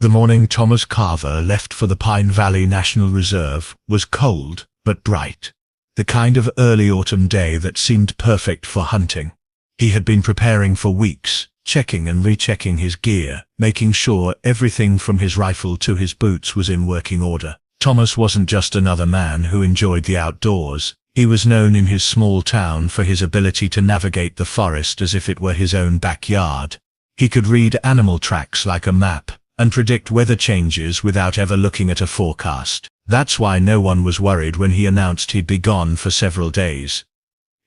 The morning Thomas Carver left for the Pine Valley National Reserve was cold but bright. The kind of early autumn day that seemed perfect for hunting. He had been preparing for weeks, checking and rechecking his gear, making sure everything from his rifle to his boots was in working order. Thomas wasn't just another man who enjoyed the outdoors. He was known in his small town for his ability to navigate the forest as if it were his own backyard. He could read animal tracks like a map and predict weather changes without ever looking at a forecast. That's why no one was worried when he announced he'd be gone for several days.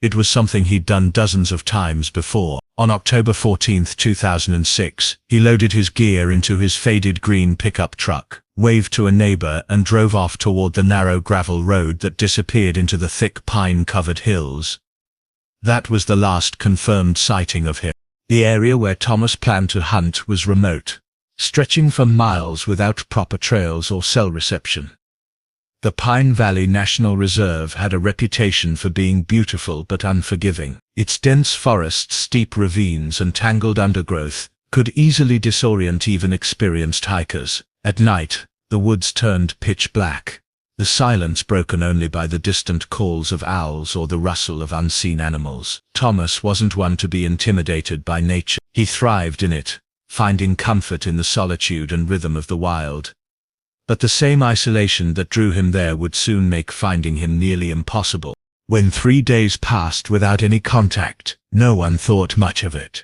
It was something he'd done dozens of times before. On October 14, 2006, he loaded his gear into his faded green pickup truck, waved to a neighbor and drove off toward the narrow gravel road that disappeared into the thick pine-covered hills. That was the last confirmed sighting of him. The area where Thomas planned to hunt was remote, stretching for miles without proper trails or cell reception. The Pine Valley National Reserve had a reputation for being beautiful but unforgiving. Its dense forests, steep ravines, and tangled undergrowth could easily disorient even experienced hikers. At night, the woods turned pitch black, the silence broken only by the distant calls of owls or the rustle of unseen animals. Thomas wasn't one to be intimidated by nature. He thrived in it, finding comfort in the solitude and rhythm of the wild. But the same isolation that drew him there would soon make finding him nearly impossible. When 3 days passed without any contact, no one thought much of it.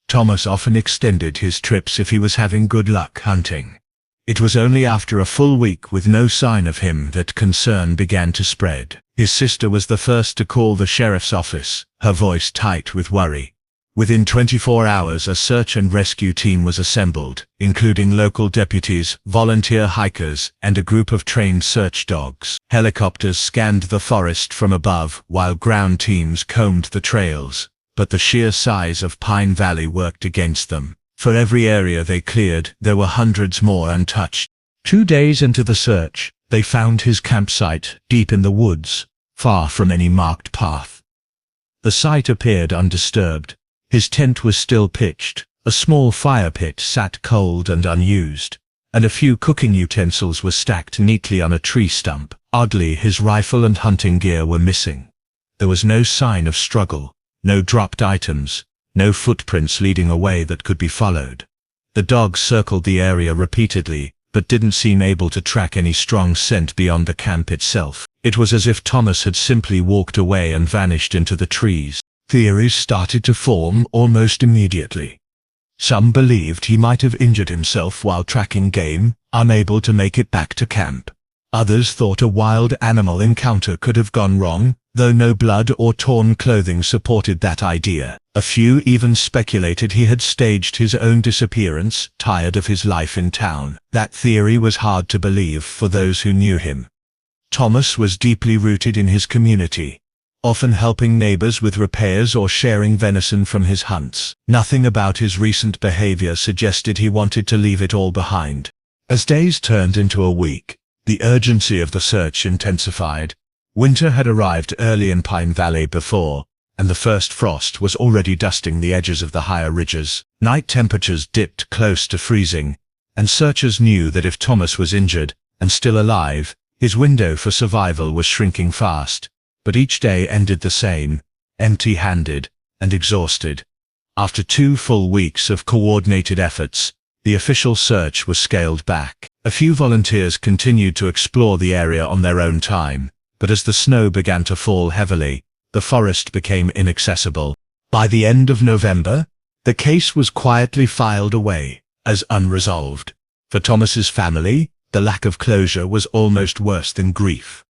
Thomas often extended his trips if he was having good luck hunting. It was only after a full week with no sign of him that concern began to spread. His sister was the first to call the sheriff's office, her voice tight with worry. Within 24 hours, a search and rescue team was assembled, including local deputies, volunteer hikers, and a group of trained search dogs. Helicopters scanned the forest from above, while ground teams combed the trails. But the sheer size of Pine Valley worked against them. For every area they cleared, there were hundreds more untouched. 2 days into the search, they found his campsite, deep in the woods, far from any marked path. The site appeared undisturbed. His tent was still pitched, a small fire pit sat cold and unused, and a few cooking utensils were stacked neatly on a tree stump. Oddly, his rifle and hunting gear were missing. There was no sign of struggle, no dropped items, no footprints leading away that could be followed. The dogs circled the area repeatedly, but didn't seem able to track any strong scent beyond the camp itself. It was as if Thomas had simply walked away and vanished into the trees. Theories started to form almost immediately. Some believed he might have injured himself while tracking game, unable to make it back to camp. Others thought a wild animal encounter could have gone wrong, though no blood or torn clothing supported that idea. A few even speculated he had staged his own disappearance, tired of his life in town. That theory was hard to believe for those who knew him. Thomas was deeply rooted in his community, often helping neighbors with repairs or sharing venison from his hunts. Nothing about his recent behavior suggested he wanted to leave it all behind. As days turned into a week, the urgency of the search intensified. Winter had arrived early in Pine Valley before, and the first frost was already dusting the edges of the higher ridges. Night temperatures dipped close to freezing, and searchers knew that if Thomas was injured and still alive, his window for survival was shrinking fast. But each day ended the same, empty-handed and exhausted. After 2 full weeks of coordinated efforts, the official search was scaled back. A few volunteers continued to explore the area on their own time, but as the snow began to fall heavily, the forest became inaccessible. By the end of November, the case was quietly filed away as unresolved. For Thomas's family, the lack of closure was almost worse than grief.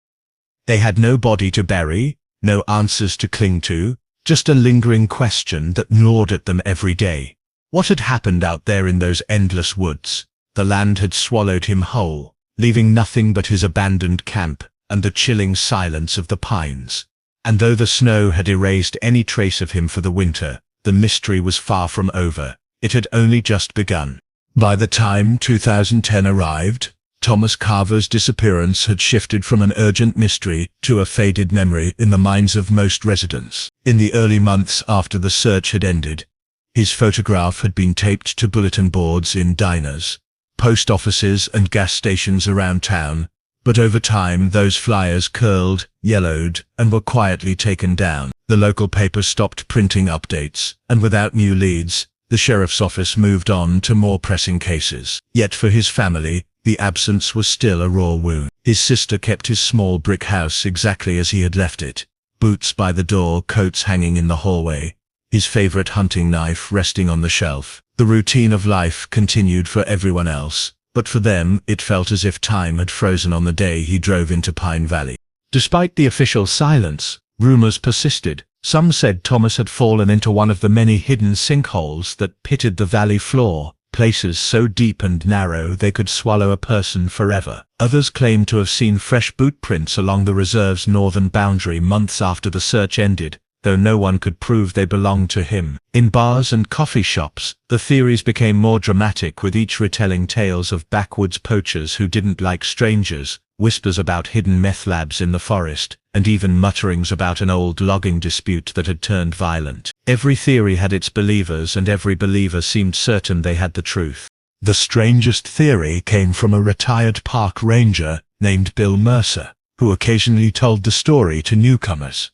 They had no body to bury, no answers to cling to, just a lingering question that gnawed at them every day. What had happened out there in those endless woods? The land had swallowed him whole, leaving nothing but his abandoned camp and the chilling silence of the pines. And though the snow had erased any trace of him for the winter, the mystery was far from over. It had only just begun. By the time 2010 arrived, Thomas Carver's disappearance had shifted from an urgent mystery to a faded memory in the minds of most residents. In the early months after the search had ended, his photograph had been taped to bulletin boards in diners, post offices and gas stations around town, but over time those flyers curled, yellowed, and were quietly taken down. The local paper stopped printing updates, and without new leads, the sheriff's office moved on to more pressing cases. Yet for his family, the absence was still a raw wound. His sister kept his small brick house exactly as he had left it. Boots by the door, coats hanging in the hallway, his favorite hunting knife resting on the shelf. The routine of life continued for everyone else, but for them it felt as if time had frozen on the day he drove into Pine Valley. Despite the official silence, rumors persisted. Some said Thomas had fallen into one of the many hidden sinkholes that pitted the valley floor, places so deep and narrow they could swallow a person forever. Others claimed to have seen fresh boot prints along the reserve's northern boundary months after the search ended, though no one could prove they belonged to him. In bars and coffee shops, the theories became more dramatic, with each retelling tales of backwoods poachers who didn't like strangers, whispers about hidden meth labs in the forest, and even mutterings about an old logging dispute that had turned violent. Every theory had its believers, and every believer seemed certain they had the truth. The strangest theory came from a retired park ranger named Bill Mercer, who occasionally told the story to newcomers.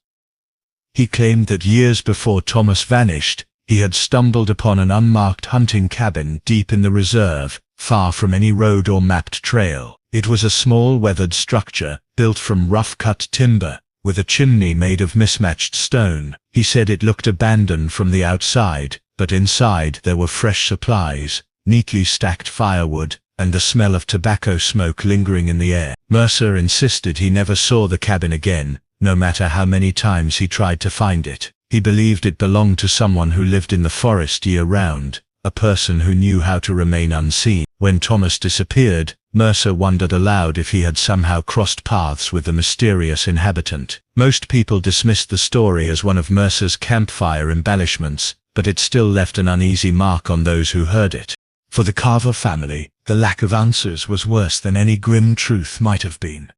He claimed that years before Thomas vanished, he had stumbled upon an unmarked hunting cabin deep in the reserve, far from any road or mapped trail. It was a small weathered structure, built from rough-cut timber, with a chimney made of mismatched stone. He said it looked abandoned from the outside, but inside there were fresh supplies, neatly stacked firewood, and the smell of tobacco smoke lingering in the air. Mercer insisted he never saw the cabin again, no matter how many times he tried to find it. He believed it belonged to someone who lived in the forest year-round, a person who knew how to remain unseen. When Thomas disappeared, Mercer wondered aloud if he had somehow crossed paths with the mysterious inhabitant. Most people dismissed the story as one of Mercer's campfire embellishments, but it still left an uneasy mark on those who heard it. For the Carver family, the lack of answers was worse than any grim truth might have been.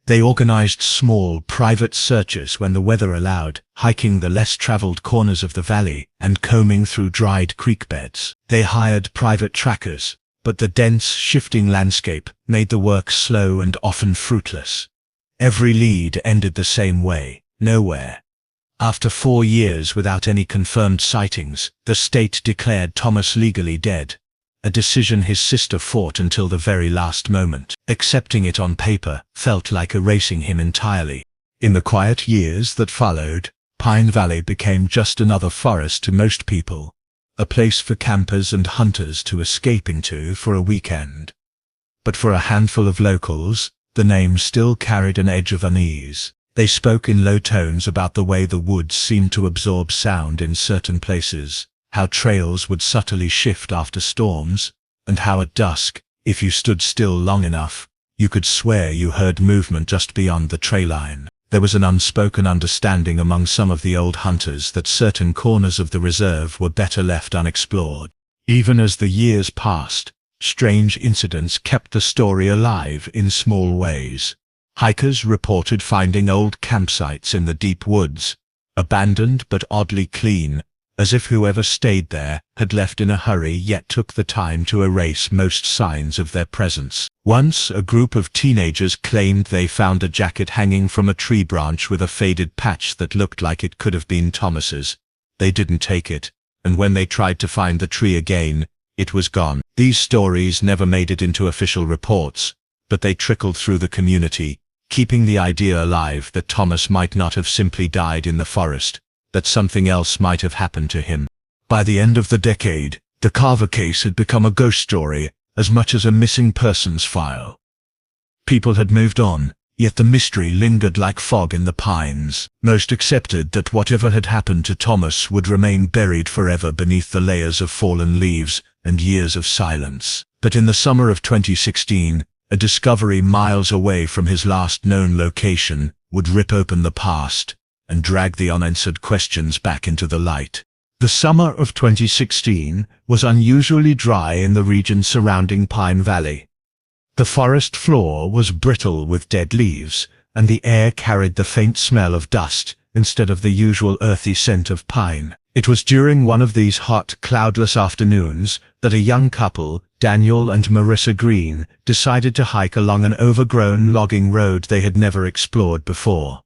They organized small, private searches when the weather allowed, hiking the less-traveled corners of the valley and combing through dried creek beds. They hired private trackers, but the dense, shifting landscape made the work slow and often fruitless. Every lead ended the same way: nowhere. After 4 years without any confirmed sightings, the state declared Thomas legally dead, a decision his sister fought until the very last moment. Accepting it on paper felt like erasing him entirely. In the quiet years that followed, Pine Valley became just another forest to most people, a place for campers and hunters to escape into for a weekend. But for a handful of locals, the name still carried an edge of unease. They spoke in low tones about the way the woods seemed to absorb sound in certain places, how trails would subtly shift after storms, and how at dusk, if you stood still long enough, you could swear you heard movement just beyond the tree line. There was an unspoken understanding among some of the old hunters that certain corners of the reserve were better left unexplored. Even as the years passed, strange incidents kept the story alive in small ways. Hikers reported finding old campsites in the deep woods, abandoned but oddly clean, as if whoever stayed there had left in a hurry yet took the time to erase most signs of their presence. Once, a group of teenagers claimed they found a jacket hanging from a tree branch with a faded patch that looked like it could have been Thomas's. They didn't take it, and when they tried to find the tree again, it was gone. These stories never made it into official reports, but they trickled through the community, keeping the idea alive that Thomas might not have simply died in the forest, that something else might have happened to him. By the end of the decade, the Carver case had become a ghost story as much as a missing persons file. People had moved on, yet the mystery lingered like fog in the pines. Most accepted that whatever had happened to Thomas would remain buried forever beneath the layers of fallen leaves and years of silence. But in the summer of 2016, a discovery miles away from his last known location would rip open the past and drag the unanswered questions back into the light. The summer of 2016 was unusually dry in the region surrounding Pine Valley. The forest floor was brittle with dead leaves, and the air carried the faint smell of dust instead of the usual earthy scent of pine. It was during one of these hot, cloudless afternoons that a young couple, Daniel and Marissa Green decided to hike along an overgrown logging road they had never explored before.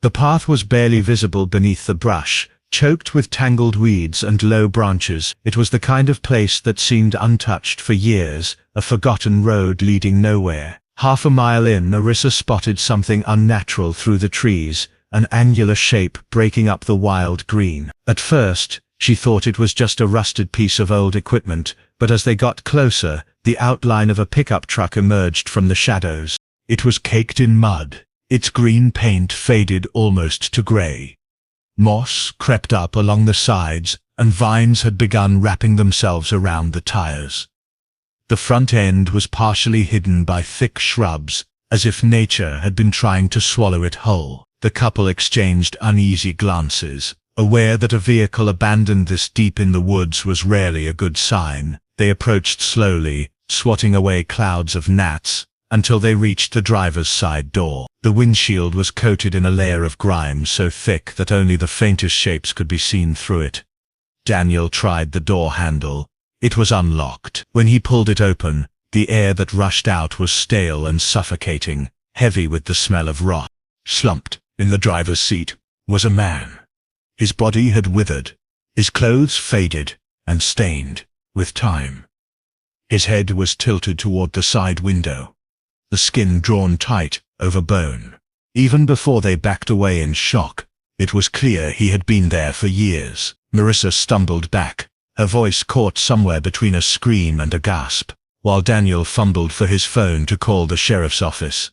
The path was barely visible beneath the brush, choked with tangled weeds and low branches. It was the kind of place that seemed untouched for years, a forgotten road leading nowhere. Half a mile in, Marissa spotted something unnatural through the trees, an angular shape breaking up the wild green. At first, she thought it was just a rusted piece of old equipment, but as they got closer, the outline of a pickup truck emerged from the shadows. It was caked in mud, its green paint faded almost to gray. Moss crept up along the sides, and vines had begun wrapping themselves around the tires. The front end was partially hidden by thick shrubs, as if nature had been trying to swallow it whole. The couple exchanged uneasy glances, aware that a vehicle abandoned this deep in the woods was rarely a good sign. They approached slowly, swatting away clouds of gnats, until they reached the driver's side door. The windshield was coated in a layer of grime so thick that only the faintest shapes could be seen through it. Daniel tried the door handle. It was unlocked. When he pulled it open, the air that rushed out was stale and suffocating, heavy with the smell of rot. Slumped in the driver's seat was a man. His body had withered, his clothes faded and stained with time. His head was tilted toward the side window, the skin drawn tight over bone. Even before they backed away in shock, it was clear he had been there for years. Marissa stumbled back, her voice caught somewhere between a scream and a gasp, while Daniel fumbled for his phone to call the sheriff's office.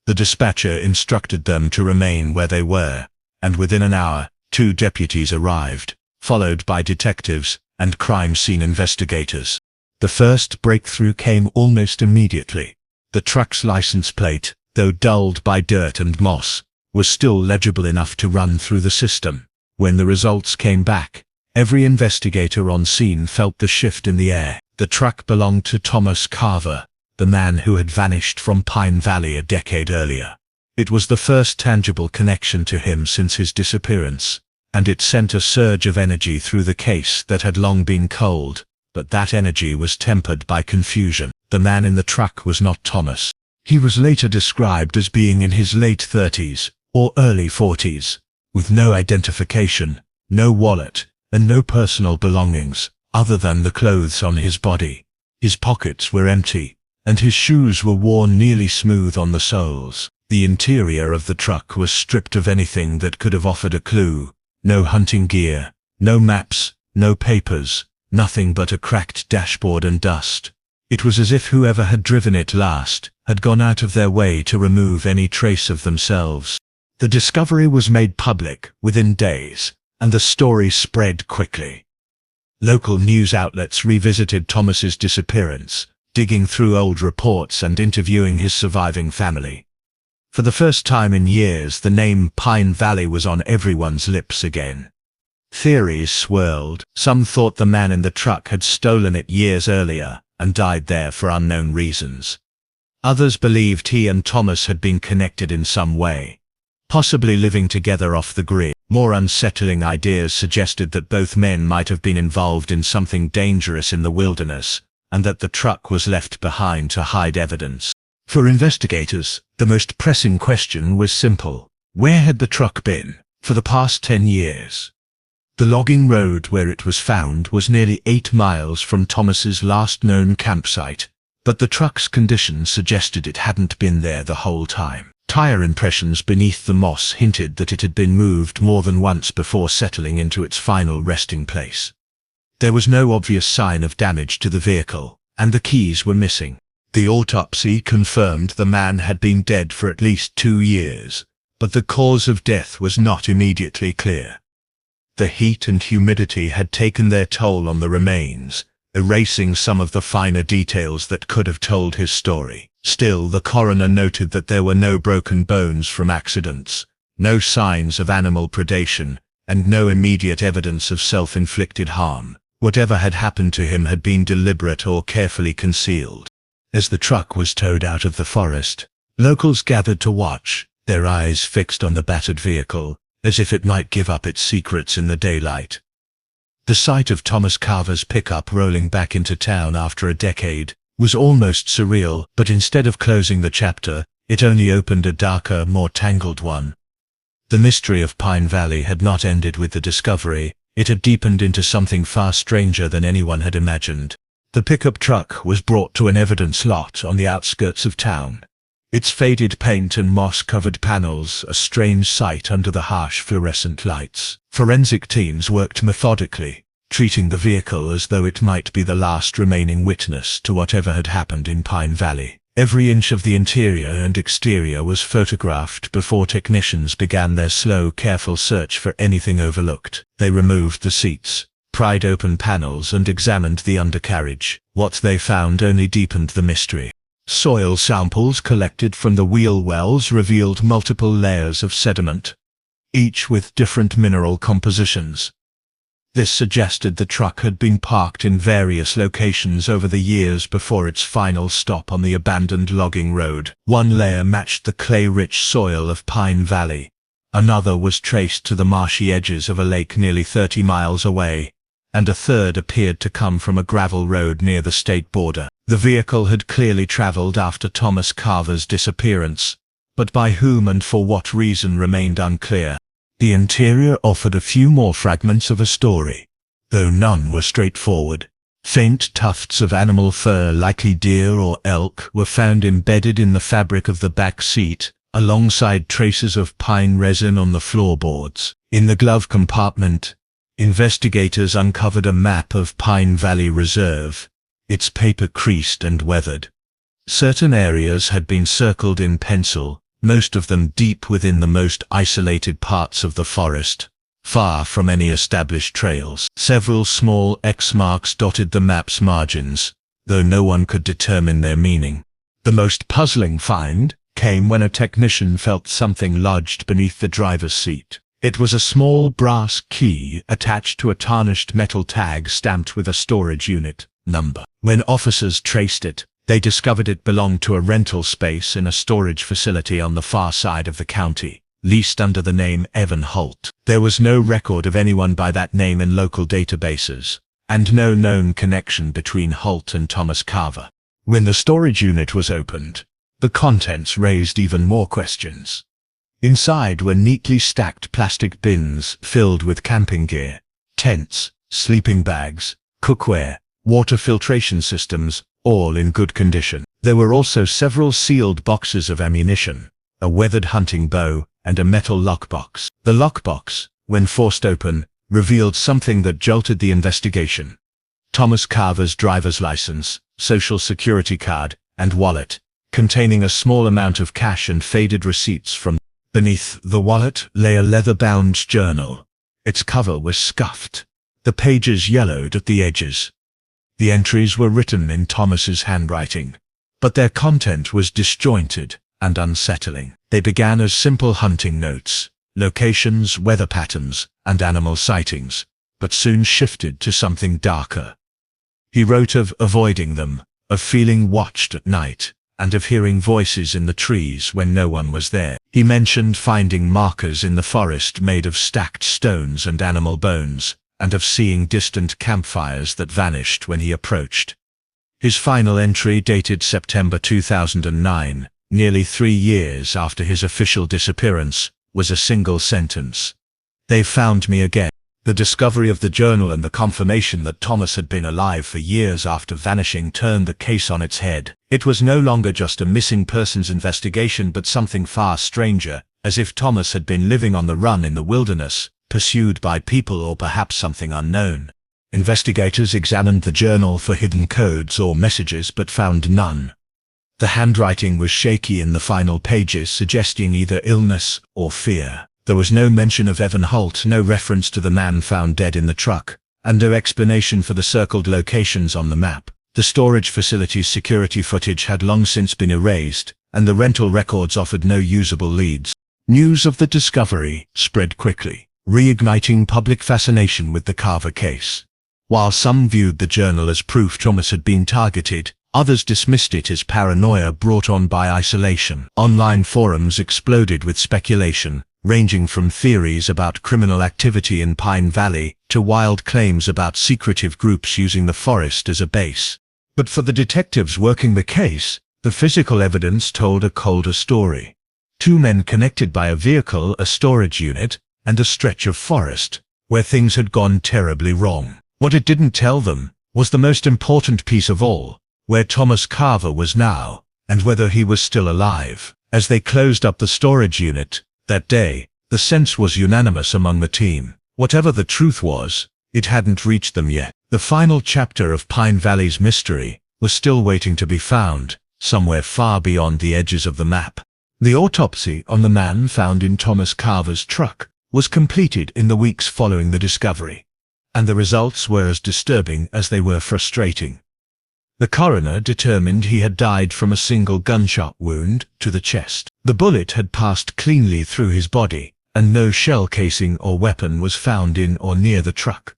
The dispatcher instructed them to remain where they were, and within an hour, 2 deputies arrived, followed by detectives and crime scene investigators. The first breakthrough came almost immediately. The truck's license plate, though dulled by dirt and moss, was still legible enough to run through the system. When the results came back, every investigator on scene felt the shift in the air. The truck belonged to Thomas Carver, the man who had vanished from Pine Valley a decade earlier. It was the first tangible connection to him since his disappearance, and it sent a surge of energy through the case that had long been cold, but that energy was tempered by confusion. The man in the truck was not Thomas. He was later described as being in his late 30s or early 40s, with no identification, no wallet, and no personal belongings, other than the clothes on his body. His pockets were empty, and his shoes were worn nearly smooth on the soles. The interior of the truck was stripped of anything that could have offered a clue. No hunting gear, no maps, no papers, nothing but a cracked dashboard and dust. It was as if whoever had driven it last had gone out of their way to remove any trace of themselves. The discovery was made public within days, and the story spread quickly. Local news outlets revisited Thomas's disappearance, digging through old reports and interviewing his surviving family. For the first time in years, the name Pine Valley was on everyone's lips again. Theories swirled. Some thought the man in the truck had stolen it years earlier and died there for unknown reasons. Others believed he and Thomas had been connected in some way, possibly living together off the grid. More unsettling ideas suggested that both men might have been involved in something dangerous in the wilderness, and that the truck was left behind to hide evidence. For investigators, the most pressing question was simple. Where had the truck been for the past 10 years? The logging road where it was found was nearly 8 miles from Thomas's last known campsite, but the truck's condition suggested it hadn't been there the whole time. Tire impressions beneath the moss hinted that it had been moved more than once before settling into its final resting place. There was no obvious sign of damage to the vehicle, and the keys were missing. The autopsy confirmed the man had been dead for at least 2 years, but the cause of death was not immediately clear. The heat and humidity had taken their toll on the remains, erasing some of the finer details that could have told his story. Still, the coroner noted that there were no broken bones from accidents, no signs of animal predation, and no immediate evidence of self-inflicted harm. Whatever had happened to him had been deliberate or carefully concealed. As the truck was towed out of the forest, locals gathered to watch, their eyes fixed on the battered vehicle, as if it might give up its secrets in the daylight. The sight of Thomas Carver's pickup rolling back into town after a decade was almost surreal, but instead of closing the chapter, it only opened a darker, more tangled one. The mystery of Pine Valley had not ended with the discovery. It had deepened into something far stranger than anyone had imagined. The pickup truck was brought to an evidence lot on the outskirts of town. Its faded paint and moss-covered panels a strange sight under the harsh fluorescent lights. Forensic teams worked methodically, treating the vehicle as though it might be the last remaining witness to whatever had happened in Pine Valley. Every inch of the interior and exterior was photographed before technicians began their slow, careful search for anything overlooked. They removed the seats, pried open panels, and examined the undercarriage. What they found only deepened the mystery. Soil samples collected from the wheel wells revealed multiple layers of sediment, each with different mineral compositions. This suggested the truck had been parked in various locations over the years before its final stop on the abandoned logging road. One layer matched the clay-rich soil of Pine Valley. Another was traced to the marshy edges of a lake nearly 30 miles away, and a third appeared to come from a gravel road near the state border. The vehicle had clearly traveled after Thomas Carver's disappearance, but by whom and for what reason remained unclear. The interior offered a few more fragments of a story, though none were straightforward. Faint tufts of animal fur, likely deer or elk, were found embedded in the fabric of the back seat, alongside traces of pine resin on the floorboards. In the glove compartment, investigators uncovered a map of Pine Valley Reserve, its paper creased and weathered. Certain areas had been circled in pencil, most of them deep within the most isolated parts of the forest, far from any established trails. Several small X marks dotted the map's margins, though no one could determine their meaning. The most puzzling find came when a technician felt something lodged beneath the driver's seat. It was a small brass key attached to a tarnished metal tag stamped with a storage unit number. When officers traced it, they discovered it belonged to a rental space in a storage facility on the far side of the county, leased under the name Evan Holt. There was no record of anyone by that name in local databases, and no known connection between Holt and Thomas Carver. When the storage unit was opened, the contents raised even more questions. Inside were neatly stacked plastic bins filled with camping gear, tents, sleeping bags, cookware, water filtration systems, all in good condition. There were also several sealed boxes of ammunition, a weathered hunting bow, and a metal lockbox. The lockbox, when forced open, revealed something that jolted the investigation. Thomas Carver's driver's license, social security card, and wallet, containing a small amount of cash and faded receipts from. Beneath the wallet lay a leather-bound journal. Its cover was scuffed, the pages yellowed at the edges. The entries were written in Thomas's handwriting, but their content was disjointed and unsettling. They began as simple hunting notes, locations, weather patterns, and animal sightings, but soon shifted to something darker. He wrote of avoiding them, of feeling watched at night, and of hearing voices in the trees when no one was there. He mentioned finding markers in the forest made of stacked stones and animal bones, and of seeing distant campfires that vanished when he approached. His final entry, dated September 2009, nearly 3 years after his official disappearance, was a single sentence. "They found me again." The discovery of the journal and the confirmation that Thomas had been alive for years after vanishing turned the case on its head. It was no longer just a missing persons investigation, but something far stranger, as if Thomas had been living on the run in the wilderness, pursued by people or perhaps something unknown. Investigators examined the journal for hidden codes or messages but found none. The handwriting was shaky in the final pages, suggesting either illness or fear. There was no mention of Evan Holt, no reference to the man found dead in the truck, and no explanation for the circled locations on the map. The storage facility's security footage had long since been erased, and the rental records offered no usable leads. News of the discovery spread quickly, reigniting public fascination with the Carver case. While some viewed the journal as proof Thomas had been targeted, others dismissed it as paranoia brought on by isolation. Online forums exploded with speculation, ranging from theories about criminal activity in Pine Valley to wild claims about secretive groups using the forest as a base. But for the detectives working the case, the physical evidence told a colder story. Two men connected by a vehicle, a storage unit, and a stretch of forest, where things had gone terribly wrong. What it didn't tell them was the most important piece of all, where Thomas Carver was now, and whether he was still alive. As they closed up the storage unit that day, the sense was unanimous among the team. Whatever the truth was, it hadn't reached them yet. The final chapter of Pine Valley's mystery was still waiting to be found, somewhere far beyond the edges of the map. The autopsy on the man found in Thomas Carver's truck was completed in the weeks following the discovery, and the results were as disturbing as they were frustrating. The coroner determined he had died from a single gunshot wound to the chest. The bullet had passed cleanly through his body, and no shell casing or weapon was found in or near the truck.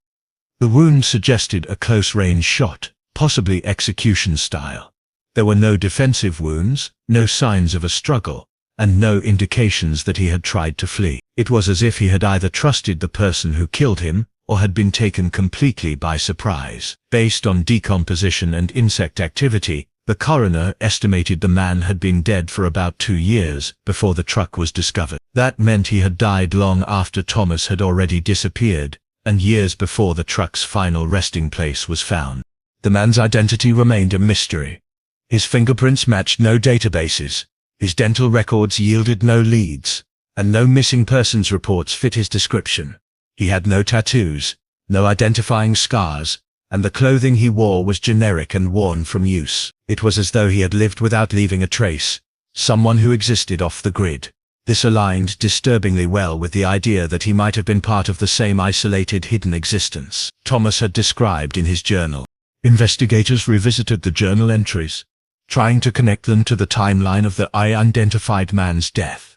The wound suggested a close-range shot, possibly execution style. There were no defensive wounds, no signs of a struggle, and no indications that he had tried to flee. It was as if he had either trusted the person who killed him, or had been taken completely by surprise. Based on decomposition and insect activity, the coroner estimated the man had been dead for about 2 years before the truck was discovered. That meant he had died long after Thomas had already disappeared, and years before the truck's final resting place was found. The man's identity remained a mystery. His fingerprints matched no databases, his dental records yielded no leads, and no missing persons reports fit his description. He had no tattoos, no identifying scars, and the clothing he wore was generic and worn from use. It was as though he had lived without leaving a trace, someone who existed off the grid. This aligned disturbingly well with the idea that he might have been part of the same isolated, hidden existence Thomas had described in his journal. Investigators revisited the journal entries, trying to connect them to the timeline of the unidentified man's death.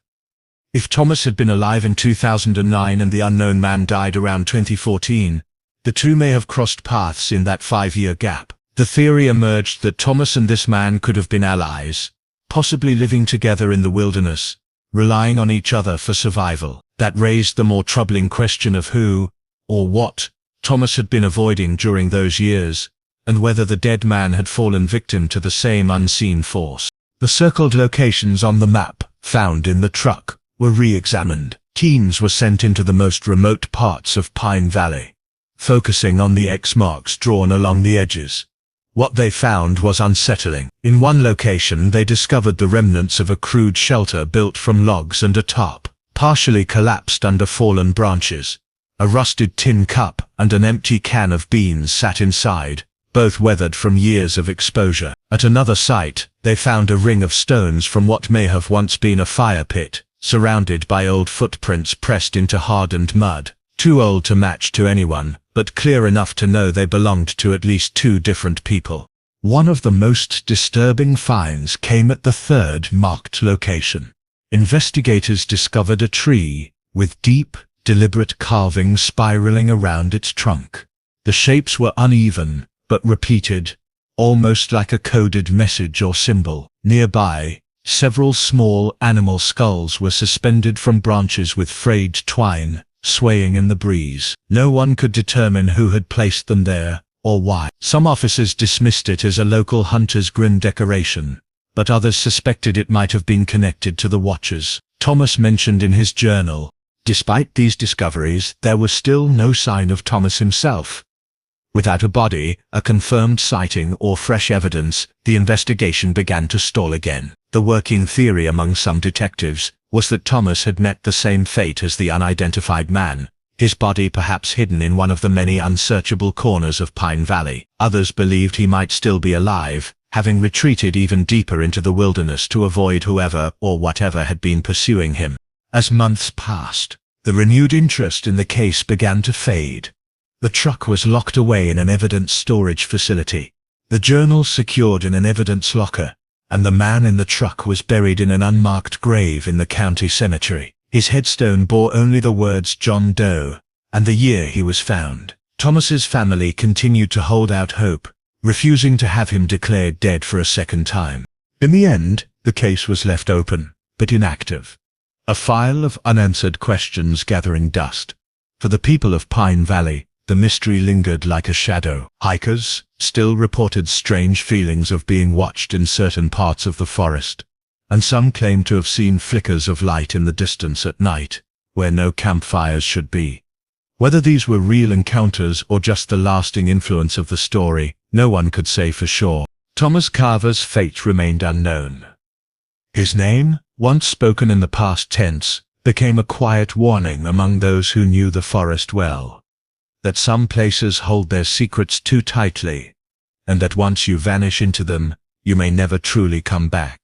If Thomas had been alive in 2009 and the unknown man died around 2014, the two may have crossed paths in that 5-year gap. The theory emerged that Thomas and this man could have been allies, possibly living together in the wilderness, relying on each other for survival. That raised the more troubling question of who, or what, Thomas had been avoiding during those years, and whether the dead man had fallen victim to the same unseen force. The circled locations on the map, found in the truck, were re-examined. Teams were sent into the most remote parts of Pine Valley, focusing on the X marks drawn along the edges. What they found was unsettling. In one location they discovered the remnants of a crude shelter built from logs and a tarp, partially collapsed under fallen branches. A rusted tin cup and an empty can of beans sat inside, both weathered from years of exposure. At another site, they found a ring of stones from what may have once been a fire pit, surrounded by old footprints pressed into hardened mud. Too old to match to anyone, but clear enough to know they belonged to at least 2 different people. One of the most disturbing finds came at the third marked location. Investigators discovered a tree with deep, deliberate carvings spiraling around its trunk. The shapes were uneven, but repeated, almost like a coded message or symbol. Nearby, several small animal skulls were suspended from branches with frayed twine, swaying in the breeze. No one could determine who had placed them there, or why. Some officers dismissed it as a local hunter's grim decoration, but others suspected it might have been connected to the Watchers. Thomas mentioned in his journal, despite these discoveries, there was still no sign of Thomas himself. Without a body, a confirmed sighting, or fresh evidence, the investigation began to stall again. The working theory among some detectives was that Thomas had met the same fate as the unidentified man, his body perhaps hidden in one of the many unsearchable corners of Pine Valley. Others believed he might still be alive, having retreated even deeper into the wilderness to avoid whoever or whatever had been pursuing him. As months passed, the renewed interest in the case began to fade. The truck was locked away in an evidence storage facility, the journals secured in an evidence locker, and the man in the truck was buried in an unmarked grave in the county cemetery. His headstone bore only the words John Doe, and the year he was found. Thomas's family continued to hold out hope, refusing to have him declared dead for a second time. In the end, the case was left open, but inactive. a file of unanswered questions gathering dust. For the people of Pine Valley, the mystery lingered like a shadow. Hikers still reported strange feelings of being watched in certain parts of the forest, and some claimed to have seen flickers of light in the distance at night, where no campfires should be. Whether these were real encounters or just the lasting influence of the story, no one could say for sure. Thomas Carver's fate remained unknown. His name, once spoken in the past tense, became a quiet warning among those who knew the forest well, that some places hold their secrets too tightly, and that once you vanish into them, you may never truly come back.